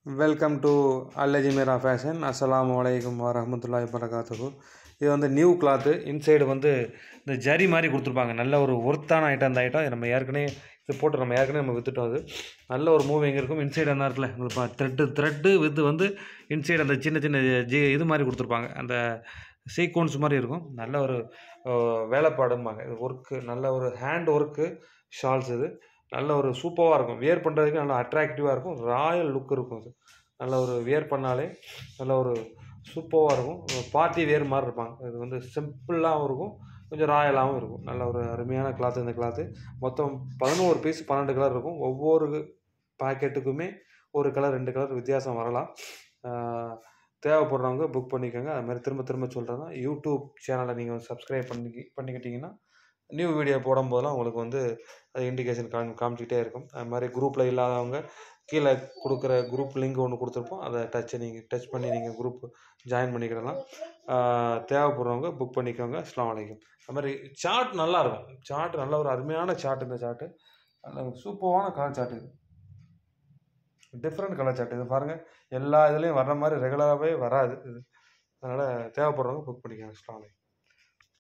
Welcome to அல்லஜிமேரா fashion. அஸ்ஸலாமு அலைக்கும் வரஹ்மத்துல்லாஹி வபரகாத்துஹு. இது வந்து நியூ கிளாத்து. இன்சைடு வந்து இந்த ஜரி மாதிரி கொடுத்துருப்பாங்க. நல்ல ஒரு ஒர்த்தான ஐட்டம். அந்த ஐட்டம் நம்ம ஏற்கனவே இது போட்டு நம்ம விற்றுட்டோம். அது நல்ல ஒரு மூவிங் இருக்கும். இன்சைடு அந்த இருக்குல்ல உங்களுக்கு த்ரெட்டு வித்து வந்து இன்சைடு அந்த சின்ன சின்ன இது மாதிரி கொடுத்துருப்பாங்க. அந்த சீக்வன்ஸ் மாதிரி இருக்கும். நல்ல ஒரு வேலைப்பாடும்பாங்க. இது ஒர்க்கு நல்ல ஒரு ஹேண்ட் ஒர்க்கு ஷால்ஸ். இது நல்ல ஒரு சூப்பராக இருக்கும். வியர் பண்ணுறதுக்கு நல்லா அட்ராக்டிவாக இருக்கும். ராயல் லுக் இருக்கும். அது நல்ல ஒரு வியர் பண்ணாலே நல்ல ஒரு சூப்பராக இருக்கும். பார்ட்டி வேர் மாதிரி இருப்பாங்க. இது வந்து சிம்பிளாகவும் இருக்கும், கொஞ்சம் ராயலாகவும் இருக்கும். நல்ல ஒரு அருமையான கிளாத்து. இந்த கிளாத்து மொத்தம் 11 பீஸ் 12 கலர் இருக்கும். ஒவ்வொரு பாக்கெட்டுக்குமே ஒரு கலர் 2 கலர் வித்தியாசம் வரலாம். தேவைப்படுறவங்க புக் பண்ணிக்கோங்க. அது மாதிரி திரும்ப திரும்ப சொல்கிறேன்னா, யூடியூப் சேனலை நீங்கள் சப்ஸ்கிரைப் பண்ணிக்கிட்டிங்கன்னா நியூ வீடியோ போடும்போதெல்லாம் உங்களுக்கு வந்து அது இண்டிகேஷன் காமிச்சிக்கிட்டே இருக்கும். அது மாதிரி குரூப்பில் இல்லாதவங்க கீழே கொடுக்குற குரூப் லிங்க் ஒன்று கொடுத்துருப்போம். அதை டச் பண்ணி நீங்கள் குரூப் ஜாயின் பண்ணிக்கிடலாம். தேவைப்படுறவங்க புக் பண்ணிக்கோங்க. அஸ்ஸலாமு அலைக்கும். அது மாதிரி சார்ட் நல்லாயிருக்கும். சார்ட் நல்ல ஒரு அருமையான சார்ட். இந்த சார்ட்டு நல்ல சூப்பரான கலர் சார்ட். இது டிஃப்ரெண்ட் கலர் சார்ட். இது பாருங்கள், எல்லா இதுலேயும் வர்ற மாதிரி ரெகுலராகவே வராது இது. அதனால் தேவைப்படுறவங்க புக் பண்ணிக்கோங்க. அஸ்ஸலாமு அலைக்கும்.